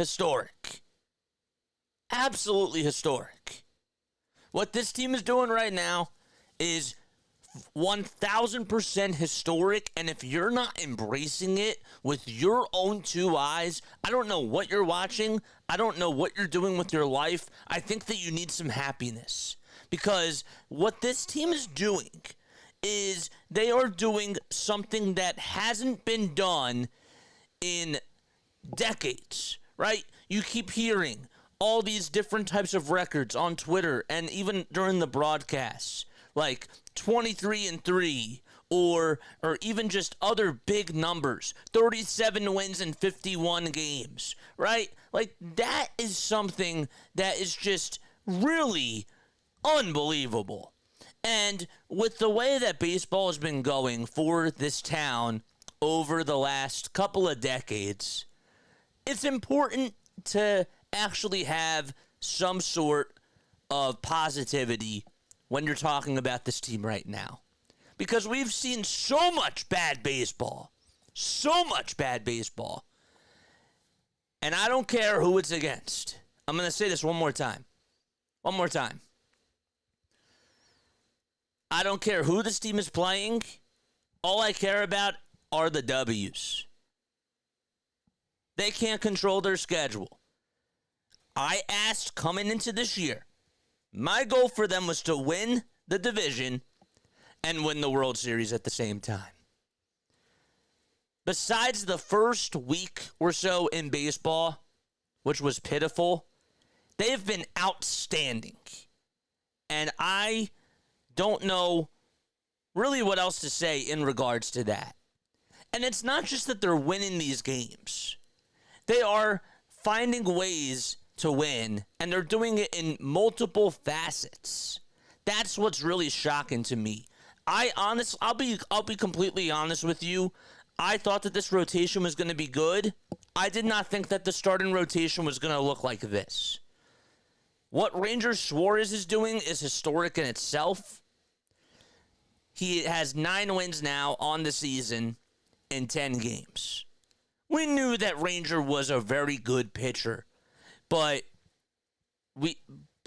historic. Absolutely historic. What this team is doing right now is 1000% historic, and if you're not embracing it with your own two eyes, I don't know what you're watching. I don't know what you're doing with your life. I think that you need some happiness, because what this team is doing is they are doing something that hasn't been done in decades, right? You keep hearing all these different types of records on Twitter and even during the broadcasts, like 23-3, or even just other big numbers, 37 wins in 51 games, right? Like, that is something that is just really unbelievable. And with the way that baseball has been going for this town over the last couple of decades, it's important to actually have some sort of positivity when you're talking about this team right now. Because we've seen so much bad baseball. So much bad baseball. And I don't care who it's against. I'm going to say this one more time. One more time. I don't care who this team is playing. All I care about are the W's. They can't control their schedule. I asked coming into this year, my goal for them was to win the division and win the World Series at the same time. Besides the first week or so in baseball, which was pitiful, they have been outstanding. And I don't know really what else to say in regards to that. And it's not just that they're winning these games. They are finding ways to win, and they're doing it in multiple facets. That's what's really shocking to me. I'll be completely honest with you. I thought that this rotation was going to be good. I did not think that the starting rotation was going to look like this. What Ranger Suarez is doing is historic in itself. He has 9 wins now on the season in 10 games. We knew that Ranger was a very good pitcher. But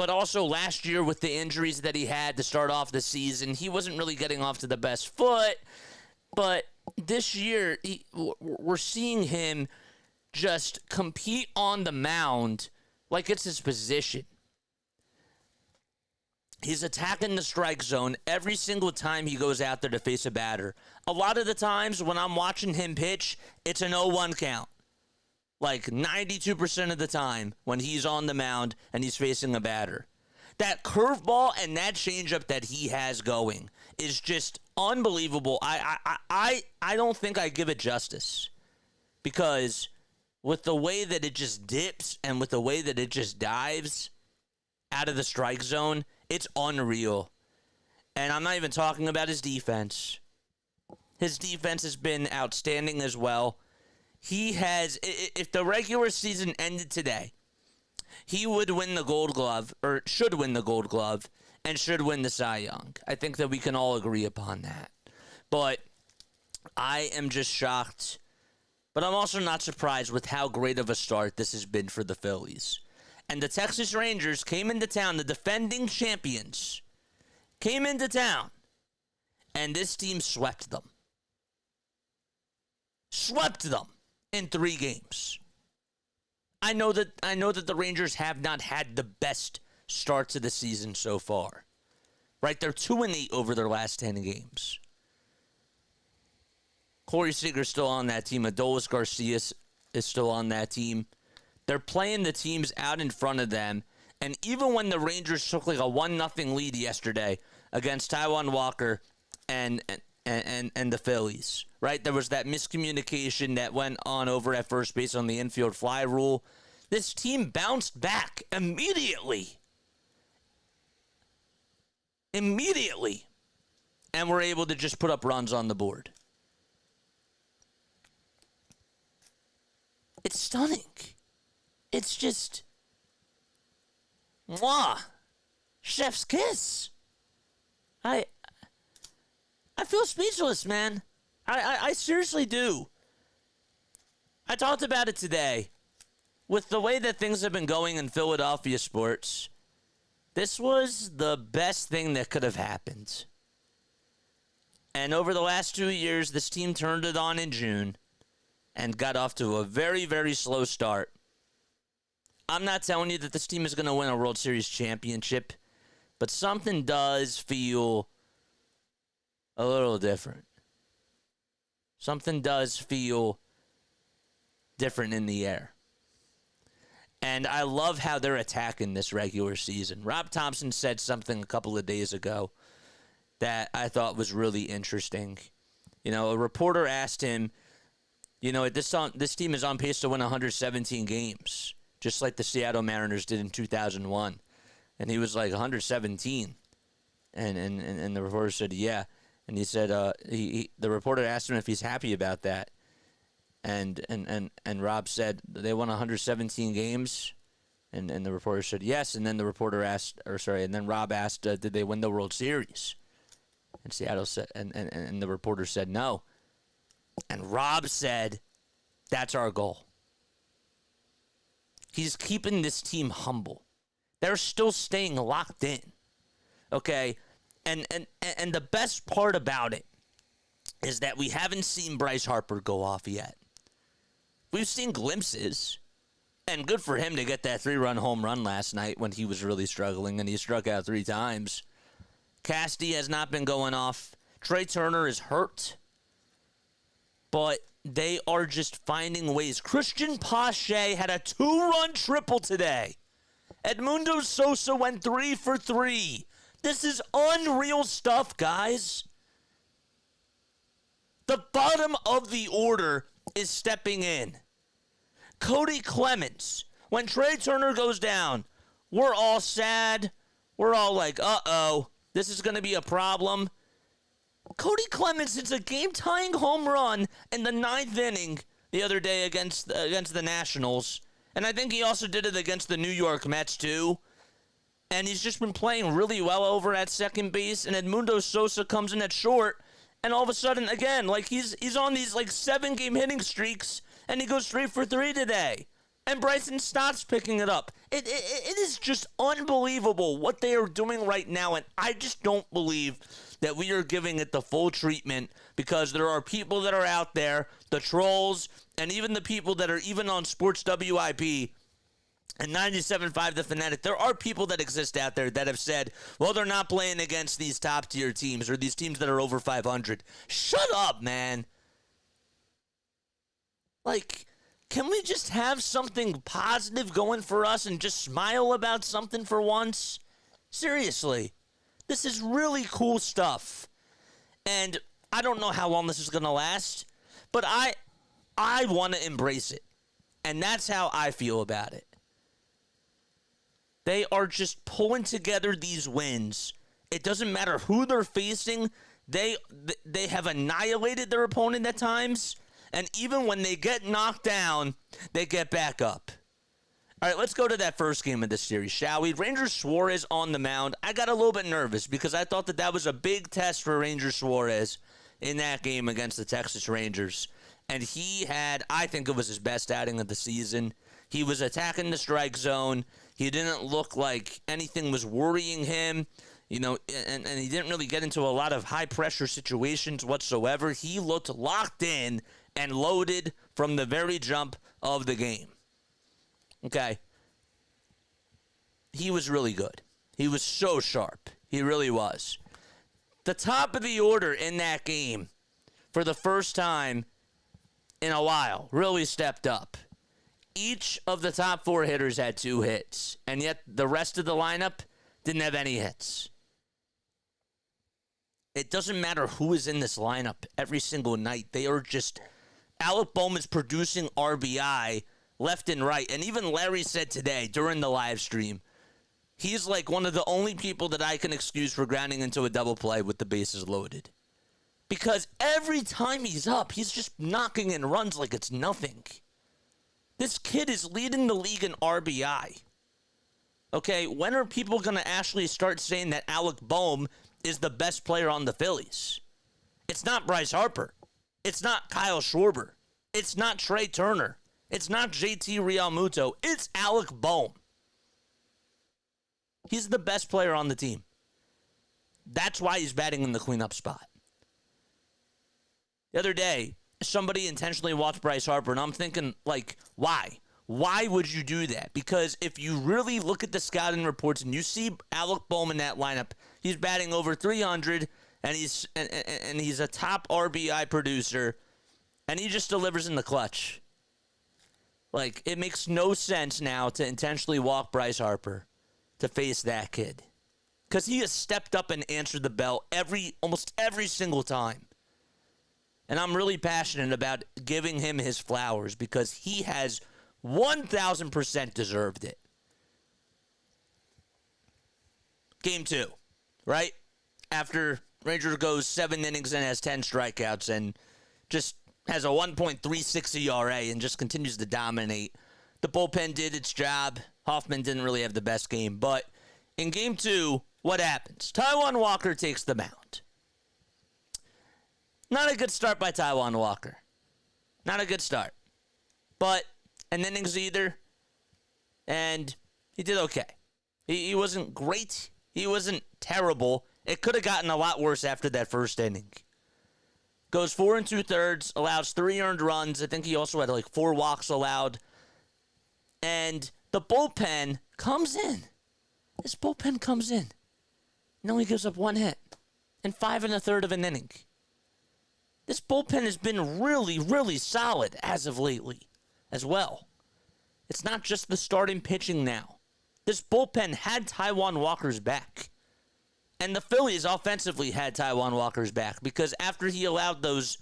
also last year with the injuries that he had to start off the season, he wasn't really getting off to the best foot. But this year, we're seeing him just compete on the mound like it's his position. He's attacking the strike zone every single time he goes out there to face a batter. A lot of the times when I'm watching him pitch, it's an 0-1 count. Like 92% of the time when he's on the mound and he's facing a batter. That curveball and that changeup that he has going is just unbelievable. I don't think I give it justice. Because with the way that it just dips and with the way that it just dives out of the strike zone, it's unreal. And I'm not even talking about his defense. His defense has been outstanding as well. He has, if the regular season ended today, he would win the Gold Glove, or should win the Gold Glove, and should win the Cy Young. I think that we can all agree upon that. But I am just shocked. But I'm also not surprised with how great of a start this has been for the Phillies. And the Texas Rangers came into town, the defending champions, came into town, and this team swept them. Swept them. In 3 games. I know that the Rangers have not had the best start to the season so far. Right? They're 2-8 over their last 10 games. Corey Seager's still on that team. Adolis Garcia is still on that team. They're playing the teams out in front of them. And even when the Rangers took like a 1-0 lead yesterday against Taijuan Walker and the Phillies, right? There was that miscommunication that went on over at first base on the infield fly rule. This team bounced back immediately. Immediately. And were able to just put up runs on the board. It's stunning. It's just, mwah, chef's kiss. I feel speechless, man. I seriously do. I talked about it today. with the way that things have been going in Philadelphia sports, this was the best thing that could have happened. And over the last 2 years, this team turned it on in June and got off to a very, very slow start. I'm not telling you that this team is going to win a World Series championship, but something does feel a little different. Something does feel different in the air. And I love how they're attacking this regular season. Rob Thompson said something a couple of days ago that I thought was really interesting. You know, a reporter asked him, you know, this team is on pace to win 117 games, just like the Seattle Mariners did in 2001. And he was like, 117. And the reporter said, yeah. And he said, the reporter asked him if he's happy about that. And Rob said, they won 117 games? And the reporter said, yes. And then then Rob asked, did they win the World Series? And Seattle said, and the reporter said, no. And Rob said, that's our goal. He's keeping this team humble. They're still staying locked in. Okay? And the best part about it is that we haven't seen Bryce Harper go off yet. We've seen glimpses, and good for him to get that 3-run home run last night when he was really struggling, and he struck out 3 times. Casty has not been going off. Trey Turner is hurt, but they are just finding ways. Christian Pache had a 2-run triple today. Edmundo Sosa went 3 for 3. This is unreal stuff, guys. The bottom of the order is stepping in. Cody Clemens. When Trey Turner goes down, we're all sad. We're all like, uh-oh, this is going to be a problem. Cody Clemens hits a game-tying home run in the 9th inning the other day against the Nationals. And I think he also did it against the New York Mets, too. And he's just been playing really well over at second base. And Edmundo Sosa comes in at short. And all of a sudden, again, like he's on these like 7-game hitting streaks. And he goes 3 for 3 today. And Bryson Stott's picking it up. It is just unbelievable what they are doing right now. And I just don't believe that we are giving it the full treatment, because there are people that are out there, the trolls, and even the people that are even on Sports WIP and 97.5 The Fanatic. There are people that exist out there that have said, well, they're not playing against these top-tier teams or these teams that are over 500. Shut up, man. Like, can we just have something positive going for us and just smile about something for once? Seriously. This is really cool stuff. And I don't know how long this is going to last, but I want to embrace it. And that's how I feel about it. They are just pulling together these wins. It doesn't matter who they're facing. They have annihilated their opponent at times. And even when they get knocked down, they get back up. All right, let's go to that first game of this series, shall we? Ranger Suarez on the mound. I got a little bit nervous because I thought that was a big test for Ranger Suarez in that game against the Texas Rangers. And he had, I think it was his best outing of the season. He was attacking the strike zone. He didn't look like anything was worrying him, you know, and he didn't really get into a lot of high-pressure situations whatsoever. He looked locked in and loaded from the very jump of the game. Okay. He was really good. He was so sharp. He really was. The top of the order in that game, for the first time in a while, really stepped up. Each of the top 4 hitters had 2 hits, and yet the rest of the lineup didn't have any hits. It doesn't matter who is in this lineup every single night. They are just... Alec Bohm is producing RBI left and right. And even Larry said today during the live stream, he's like one of the only people that I can excuse for grounding into a double play with the bases loaded. Because every time he's up, he's just knocking in runs like it's nothing. This kid is leading the league in RBI. Okay, when are people going to actually start saying that Alec Bohm is the best player on the Phillies? It's not Bryce Harper. It's not Kyle Schwarber. It's not Trey Turner. It's not JT Realmuto. It's Alec Bohm. He's the best player on the team. That's why he's batting in the cleanup spot. The other day, somebody intentionally walked Bryce Harper, and I'm thinking, like, why? Why would you do that? Because if you really look at the scouting reports and you see Alec Bohm in that lineup, he's batting over 300, and he's a top RBI producer, and he just delivers in the clutch. Like, it makes no sense now to intentionally walk Bryce Harper to face that kid. Because he has stepped up and answered the bell almost every single time. And I'm really passionate about giving him his flowers because he has 1,000% deserved it. Game 2, right? After Ranger goes 7 innings and has 10 strikeouts and just has a 1.36 ERA and just continues to dominate. The bullpen did its job. Hoffman didn't really have the best game. But in Game 2, what happens? Taijuan Walker takes the mound. Not a good start by Taijuan Walker. Not a good start. But an innings either, and he did okay. He wasn't great. He wasn't terrible. It could have gotten a lot worse after that first inning. Goes 4 2/3, allows 3 earned runs. I think he also had like 4 walks allowed. And the bullpen comes in. This bullpen comes in. And only gives up 1 hit in 5 1/3 of an inning. This bullpen has been really, really solid as of lately as well. It's not just the starting pitching now. This bullpen had Taijuan Walker's back. And the Phillies offensively had Taijuan Walker's back because after he allowed those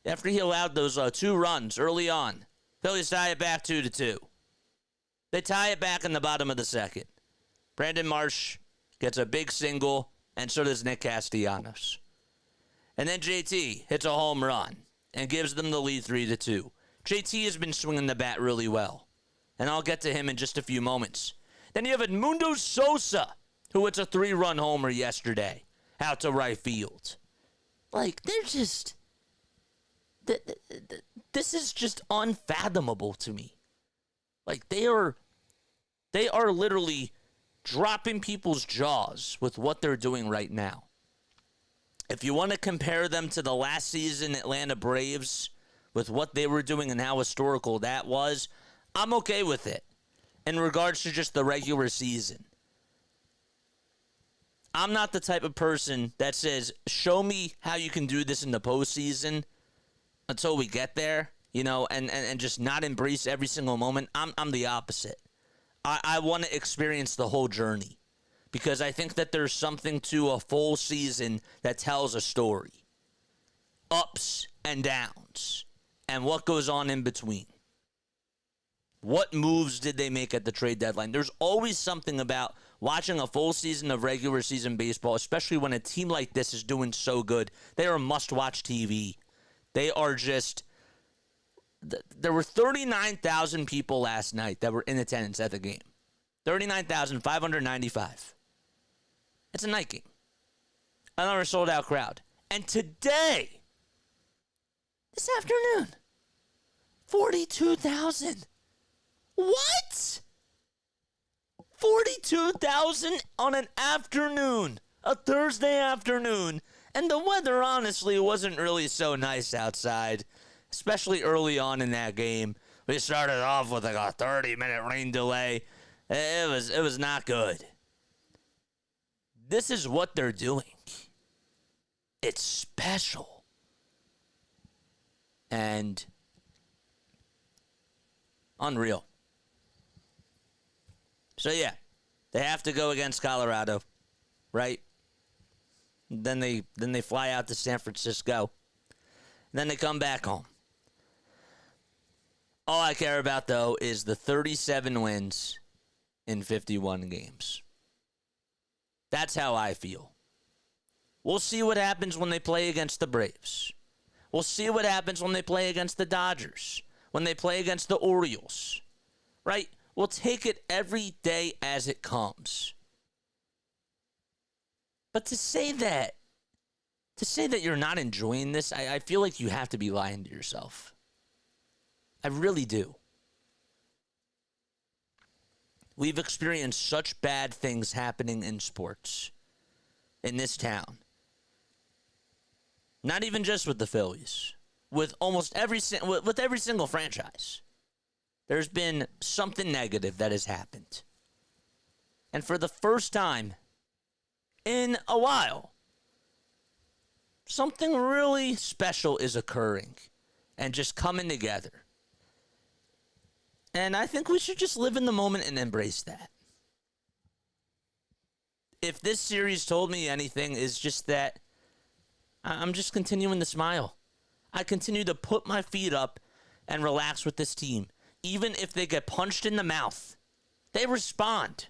2 runs early on, Phillies tie it back 2-2. They tie it back in the bottom of the second. Brandon Marsh gets a big single, and so does Nick Castellanos. And then JT hits a home run and gives them the lead 3-2. JT has been swinging the bat really well, and I'll get to him in just a few moments. Then you have Edmundo Sosa, who hits a 3-run homer yesterday out to right field. Like, they're just... This is just unfathomable to me. Like, they are literally dropping people's jaws with what they're doing right now. If you want to compare them to the last season Atlanta Braves with what they were doing and how historical that was, I'm okay with it in regards to just the regular season. I'm not the type of person that says, show me how you can do this in the postseason until we get there, and just not embrace every single moment. I'm the opposite. I want to experience the whole journey because I think that there's something to a full season that tells a story. Ups and downs and what goes on in between. What moves did they make at the trade deadline? There's always something about watching a full season of regular season baseball, especially when a team like this is doing so good. They are must-watch TV. They are just... There were 39,000 people last night that were in attendance at the game. 39,595. It's a night game. Another sold-out crowd. And today, this afternoon, 42,000. What? 42,000 on an afternoon, a Thursday afternoon. And the weather, honestly, wasn't really so nice outside, especially early on in that game. We started off with like a 30-minute rain delay. It was not good. This is what they're doing. It's special. And unreal. So yeah, they have to go against Colorado, right? Then they fly out to San Francisco. Then they come back home. All I care about, though, is the 37 wins in 51 games. That's how I feel. We'll see what happens when they play against the Braves. We'll see what happens when they play against the Dodgers, when they play against the Orioles, right? We'll take it every day as it comes. But to say that you're not enjoying this, I feel like you have to be lying to yourself. I really do. We've experienced such bad things happening in sports in this town. Not even just with the Phillies. With almost every single franchise. There's been something negative that has happened. And for the first time in a while, something really special is occurring and just coming together. And I think we should just live in the moment and embrace that. If this series told me anything, is just that I'm just continuing to smile. I continue to put my feet up and relax with this team. Even if they get punched in the mouth, they respond.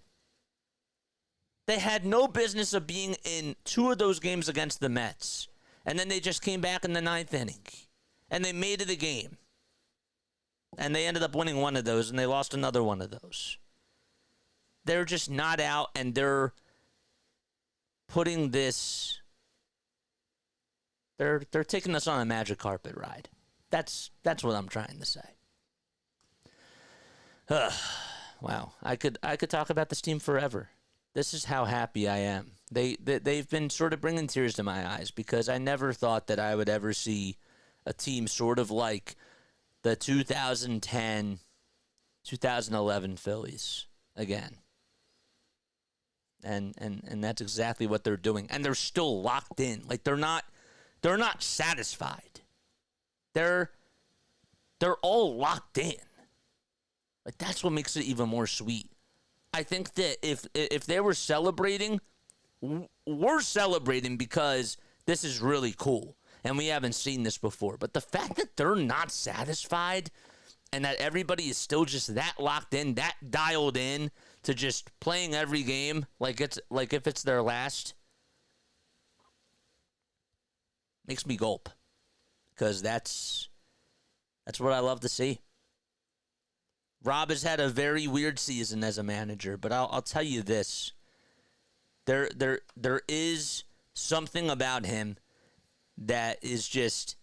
They had no business of being in 2 of those games against the Mets. And then they just came back in the 9th inning. And they made it a game. And they ended up winning one of those, and they lost another one of those. They're just not out, and they're putting this... They're taking us on a magic carpet ride. That's what I'm trying to say. Wow, I could talk about this team forever. This is how happy I am. They've been sort of bringing tears to my eyes because I never thought that I would ever see a team sort of like the 2010, 2011 Phillies again. And that's exactly what they're doing. And they're still locked in. Like they're not satisfied. They're all locked in. Like that's what makes it even more sweet. I think that if they were celebrating, we're celebrating because this is really cool. And we haven't seen this before. But the fact that they're not satisfied and that everybody is still just that locked in, that dialed in to just playing every game like if it's their last, makes me gulp. Because that's what I love to see. Rob has had a very weird season as a manager, but I'll tell you this. There is something about him that is just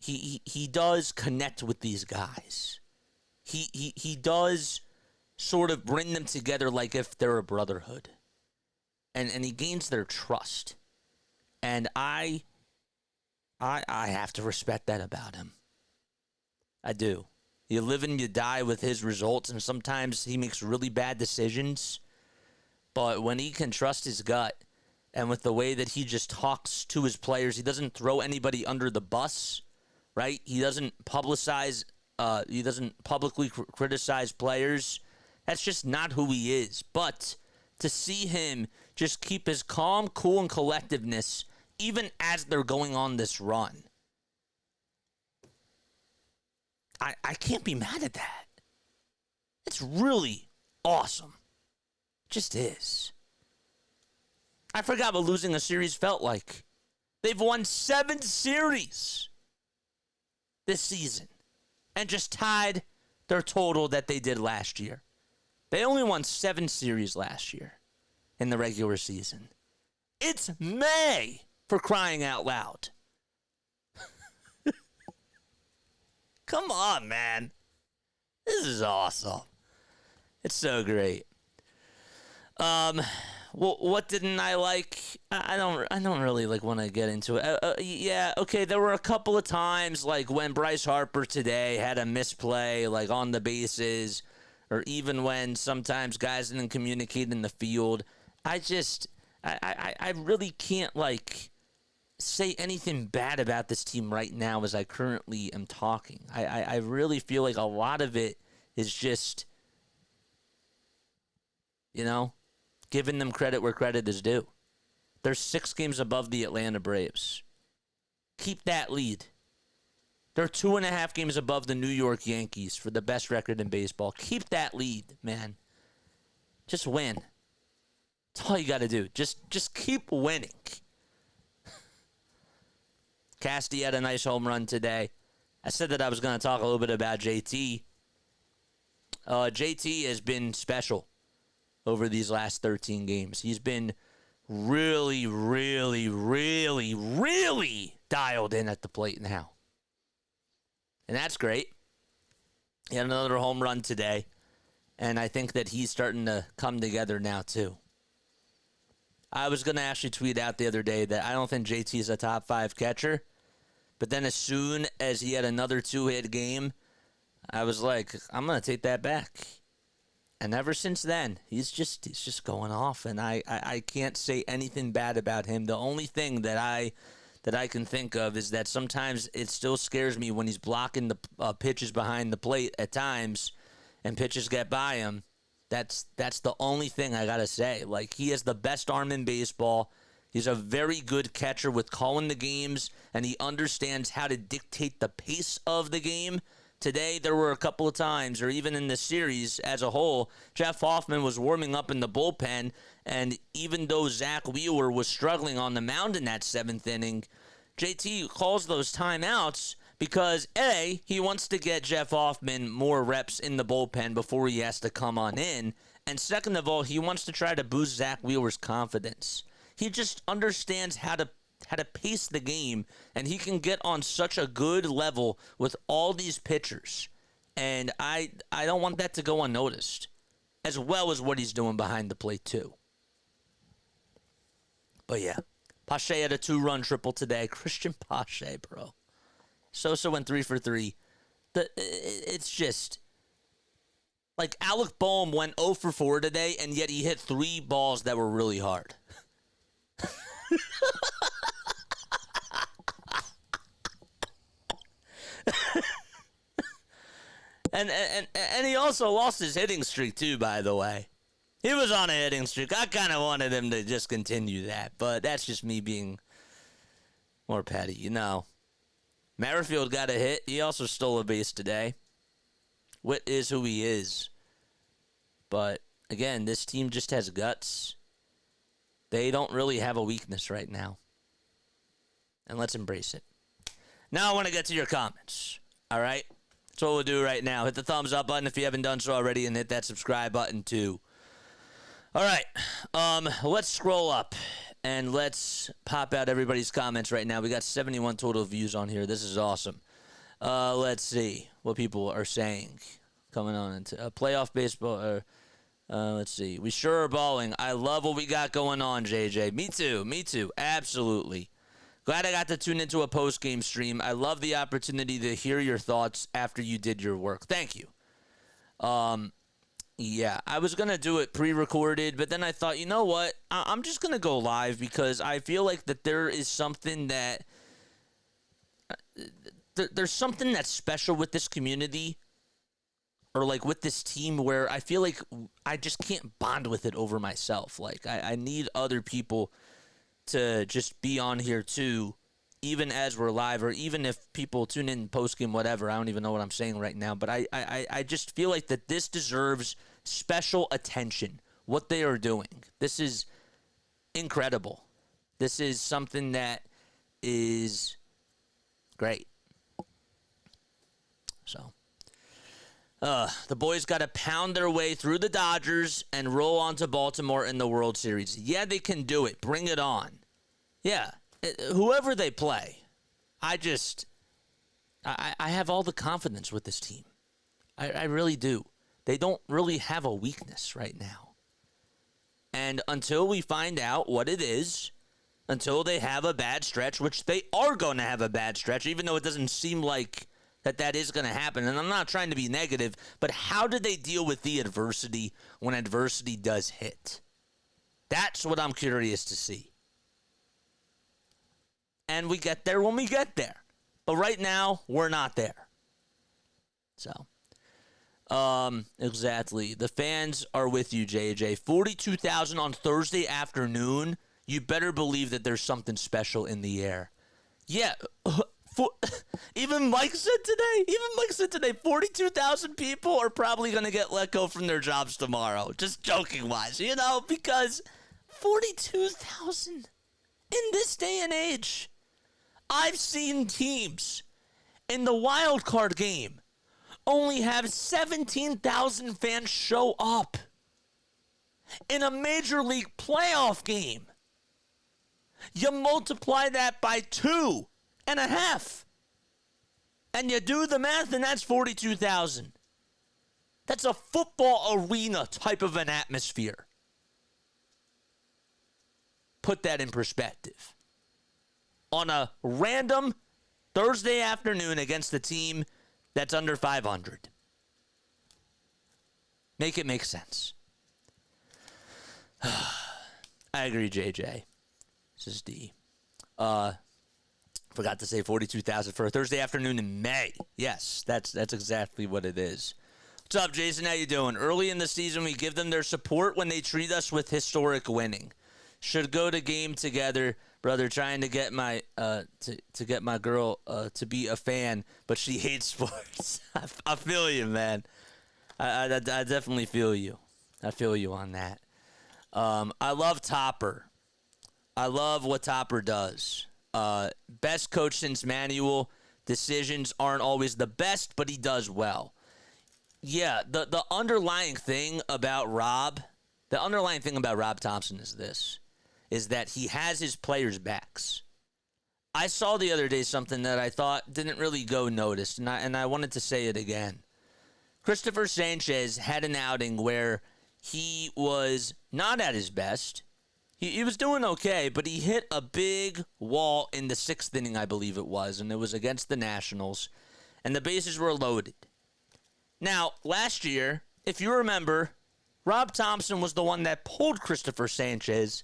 he does connect with these guys. He does sort of bring them together like if they're a brotherhood. And he gains their trust. And I have to respect that about him. I do. You live and you die with his results, and sometimes he makes really bad decisions. But when he can trust his gut, and with the way that he just talks to his players, he doesn't throw anybody under the bus, right? He doesn't publicize, he doesn't publicly criticize players. That's just not who he is. But to see him just keep his calm, cool, and collectiveness, even as they're going on this run, I can't be mad at that. It's really awesome. It just is. I forgot what losing a series felt like. They've won 7 series this season and just tied their total that they did last year. They only won 7 series last year in the regular season. It's May, for crying out loud. Come on, man. This is awesome. It's so great. Well, what didn't I like? I don't really want to get into it. Yeah, okay, there were a couple of times like when Bryce Harper today had a misplay like on the bases, or even when sometimes guys didn't communicate in the field. I really can't say anything bad about this team right now as I currently am talking. I really feel like a lot of it is just, giving them credit where credit is due. They're 6 games above the Atlanta Braves. Keep that lead. They're 2.5 games above the New York Yankees for the best record in baseball. Keep that lead, man. Just win. That's all you got to do. Just keep winning. Casty had a nice home run today. I said that I was going to talk a little bit about JT. JT has been special over these last 13 games. He's been really, really, really, really dialed in at the plate now. And that's great. He had another home run today. And I think that he's starting to come together now, too. I was going to actually tweet out the other day that I don't think JT is a top 5 catcher. But then as soon as he had another 2-hit game, I was like, I'm going to take that back. And ever since then, he's just going off. And I can't say anything bad about him. The only thing that I can think of is that sometimes it still scares me when he's blocking the pitches behind the plate at times and pitches get by him. That's the only thing I got to say. Like, he has the best arm in baseball. He's a very good catcher with calling the games, and he understands how to dictate the pace of the game. Today, there were a couple of times, or even in the series as a whole, Jeff Hoffman was warming up in the bullpen, and even though Zach Wheeler was struggling on the mound in that 7th inning, JT calls those timeouts because, A, he wants to get Jeff Hoffman more reps in the bullpen before he has to come on in, and second of all, he wants to try to boost Zach Wheeler's confidence. He just understands how to pace the game, and he can get on such a good level with all these pitchers. And I don't want that to go unnoticed, as well as what he's doing behind the plate, too. But yeah, Pache had a 2-run triple today. Christian Pache, bro. Sosa went 3 for 3. It's just, like, Alec Bohm went 0 for 4 today, and yet he hit 3 balls that were really hard. And he also lost his hitting streak too, by the way. He was on a hitting streak. I kind of wanted him to just continue that, but that's just me being more petty, you know. Merrifield got a hit. He also stole a base today. Witt is who he is. But, again, this team just has guts. They don't really have a weakness right now. And let's embrace it. Now I want to get to your comments. All right? That's what we'll do right now. Hit the thumbs up button if you haven't done so already, and hit that subscribe button too. All right. Let's scroll up, and let's pop out everybody's comments right now. We got 71 total views on here. This is awesome. Let's see what people are saying. Coming on into playoff baseball. Let's see. We sure are balling. I love what we got going on, JJ. Me too. Absolutely. Glad I got to tune into a post-game stream. I love the opportunity to hear your thoughts after you did your work. Thank you. Yeah, I was going to do it pre-recorded, but then I thought, you know what? I'm just going to go live because I feel like that there is something that there's something that's special with this community or like with this team where I feel like I just can't bond with it over myself. Like I need other people to just be on here too, even as we're live, or even if people tune in post-game, whatever. I don't even know what I'm saying right now, but I just feel like that this deserves special attention, what they are doing. This is incredible. This is something that is great. So, the boys got to pound their way through the Dodgers and roll on to Baltimore in the World Series. Yeah, they can do it. Bring it on. Yeah, whoever they play, I have all the confidence with this team. I really do. They don't really have a weakness right now. And until we find out what it is, until they have a bad stretch, which they are going to have a bad stretch, even though it doesn't seem like that is going to happen. And I'm not trying to be negative, but how do they deal with the adversity when adversity does hit? That's what I'm curious to see. And we get there when we get there. But right now, we're not there. So, exactly. The fans are with you, JJ. 42,000 on Thursday afternoon. You better believe that there's something special in the air. Yeah, even Mike said today, 42,000 people are probably going to get let go from their jobs tomorrow. Just joking-wise, because 42,000 in this day and age. I've seen teams in the wild card game only have 17,000 fans show up. In a major league playoff game, you multiply that by 2.5, and you do the math, and that's 42,000. That's a football arena type of an atmosphere. Put that in perspective. On a random Thursday afternoon against a team that's under 500. Make it make sense. I agree, JJ. This is D. Forgot to say 42,000 for a Thursday afternoon in May. Yes, that's exactly what it is. What's up, Jason? How you doing? Early in the season, we give them their support when they treat us with historic winning. Should go to game together, brother. Trying to get my to get my girl to be a fan, but she hates sports. I feel you, man. I definitely feel you. I feel you on that. I love Topper. I love what Topper does. Best coach since Manuel. Decisions aren't always the best, but he does well. Yeah, the underlying thing about Rob Thompson is that he has his players' backs. I saw the other day something that I thought didn't really go noticed, and I wanted to say it again. Christopher Sanchez had an outing where he was not at his best. He was doing okay, but he hit a big wall in the 6th inning, I believe it was, and it was against the Nationals, and the bases were loaded. Now, last year, if you remember, Rob Thompson was the one that pulled Christopher Sanchez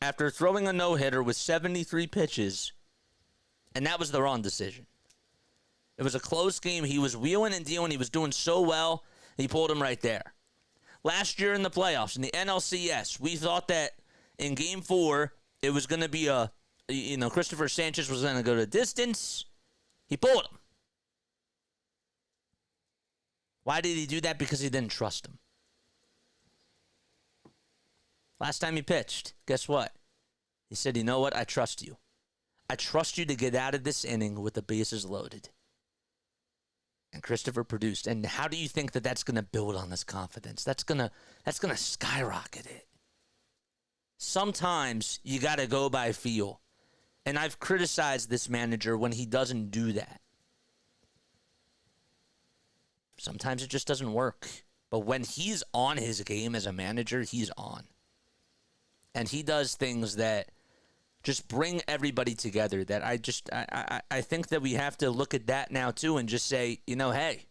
after throwing a no-hitter with 73 pitches, and that was the wrong decision. It was a close game. He was wheeling and dealing. He was doing so well, he pulled him right there. Last year in the playoffs, in the NLCS, we thought that in Game 4, it was going to be Christopher Sanchez was going to go to distance. He pulled him. Why did he do that? Because he didn't trust him. Last time he pitched, guess what? He said, you know what? I trust you. I trust you to get out of this inning with the bases loaded. And Christopher produced. And how do you think that that's going to build on this confidence? That's going to skyrocket it. Sometimes you got to go by feel. And I've criticized this manager when he doesn't do that. Sometimes it just doesn't work. But when he's on his game as a manager, he's on. And he does things that just bring everybody together. That I think that we have to look at that now too and just say, hey,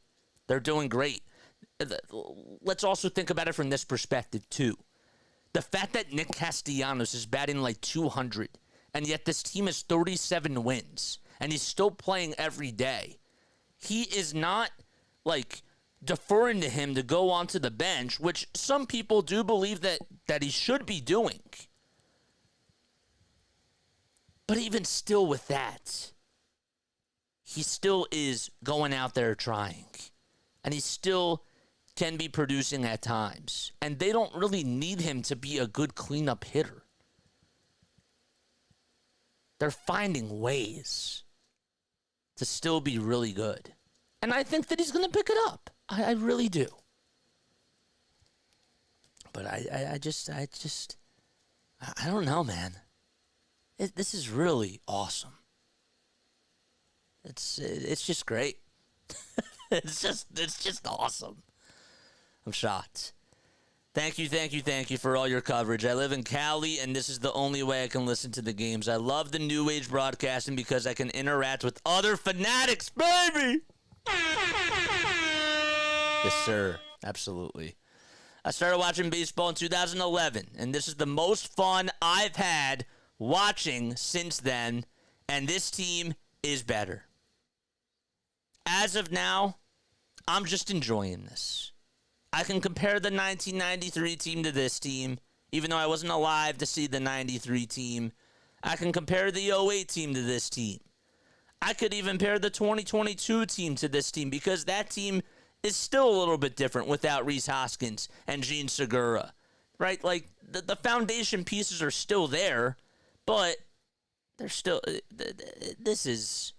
they're doing great. Let's also think about it from this perspective too. The fact that Nick Castellanos is batting like 200, and yet this team has 37 wins, and he's still playing every day. He is not like deferring to him to go onto the bench, which some people do believe that he should be doing. But even still with that, he still is going out there trying. And he still can be producing at times. And they don't really need him to be a good cleanup hitter. They're finding ways to still be really good. And I think that he's going to pick it up. I really do. But I don't know, man. This is really awesome. It's just great. It's just awesome. I'm shocked. Thank you for all your coverage. I live in Cali, and this is the only way I can listen to the games. I love the new age broadcasting because I can interact with other fanatics, baby! Yes, sir. Absolutely. I started watching baseball in 2011, and this is the most fun I've had watching since then, and this team is better. As of now, I'm just enjoying this. I can compare the 1993 team to this team, even though I wasn't alive to see the 93 team. I can compare the 08 team to this team. I could even pair the 2022 team to this team because that team is still a little bit different without Rhys Hoskins and Gene Segura, right? Like, the foundation pieces are still there, but they're still, this is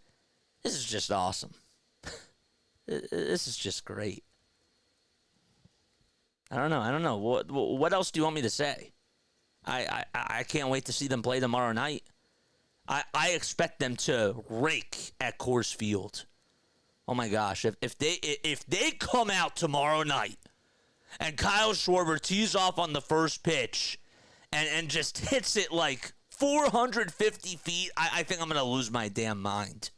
just awesome. This is just great. I don't know. What else do you want me to say? I can't wait to see them play tomorrow night. I expect them to rake at Coors Field. Oh my gosh! If they come out tomorrow night And Kyle Schwarber tees off on the first pitch and just hits it like 450 feet. I think I'm going to lose my damn mind.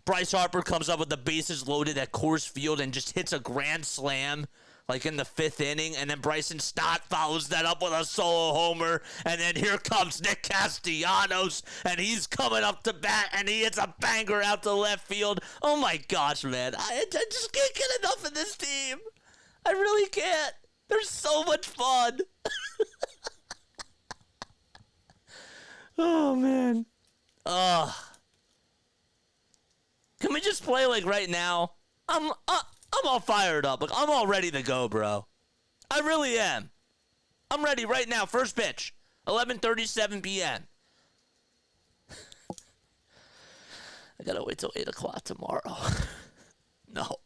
Bryce Harper comes up with the bases loaded at Coors Field and just hits a grand slam like in the 5th inning, and then Bryson Stott follows that up with a solo homer, and then here comes Nick Castellanos, and he's coming up to bat, and he hits a banger out to left field. Oh my gosh, man. I just can't get enough of this team. I really can't. They're so much fun. Oh, man. Can we just play like right now? I'm all fired up. Like, I'm all ready to go, bro. I really am. I'm ready right now. First pitch, 11:37 p.m. I gotta wait till 8 o'clock tomorrow. No.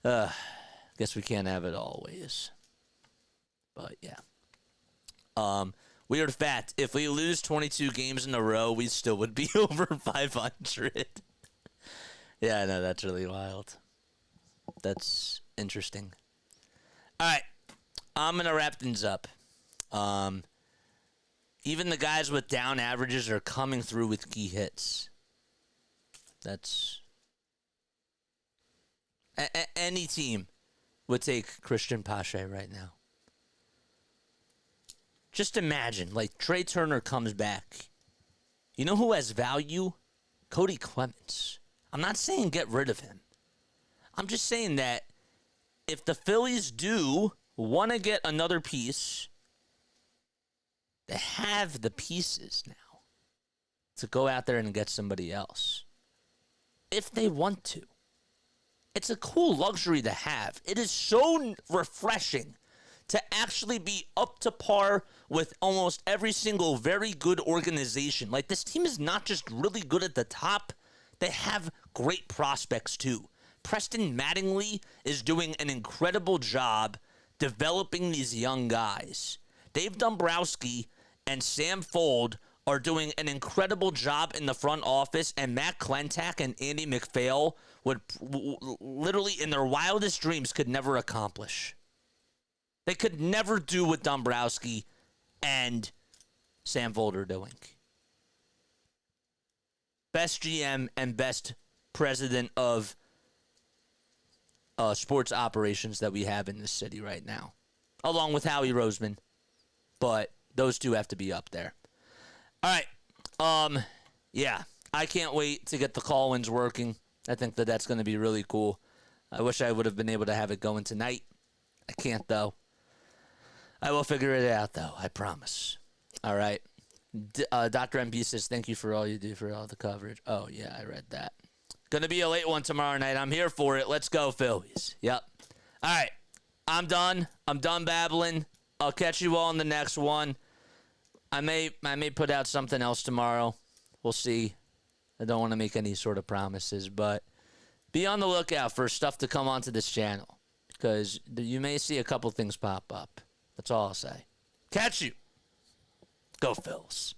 Guess we can't have it always. But yeah. Weird fact, if we lose 22 games in a row, we still would be over 500. Yeah, no, that's really wild. That's interesting. All right, I'm going to wrap things up. Even the guys with down averages are coming through with key hits. That's... any team would take Christian Pache right now. Just imagine, like, Trey Turner comes back. You know who has value? Cody Clemens. I'm not saying get rid of him. I'm just saying that if the Phillies do want to get another piece, they have the pieces now to go out there and get somebody else. If they want to. It's a cool luxury to have. It is so refreshing to actually be up to par with almost every single very good organization. Like, this team is not just really good at the top. They have great prospects, too. Preston Mattingly is doing an incredible job developing these young guys. Dave Dombrowski and Sam Fold are doing an incredible job in the front office, and Matt Klentak and Andy McPhail would literally, in their wildest dreams, could never accomplish. They could never do what Dombrowski and Sam Fold are doing. Best GM and best president of sports operations that we have in this city right now, along with Howie Roseman. But those two have to be up there. All right. Yeah, I can't wait to get the call-ins working. I think that that's going to be really cool. I wish I would have been able to have it going tonight. I can't, though. I will figure it out, though. I promise. All right. Dr. MP says, thank you for all you do for all the coverage. Oh, yeah, I read that. Going to be a late one tomorrow night. I'm here for it. Let's go, Phillies. Yep. All right. I'm done. I'm done babbling. I'll catch you all in the next one. I may put out something else tomorrow. We'll see. I don't want to make any sort of promises, but be on the lookout for stuff to come onto this channel because you may see a couple things pop up. That's all I'll say. Catch you. Go Phils.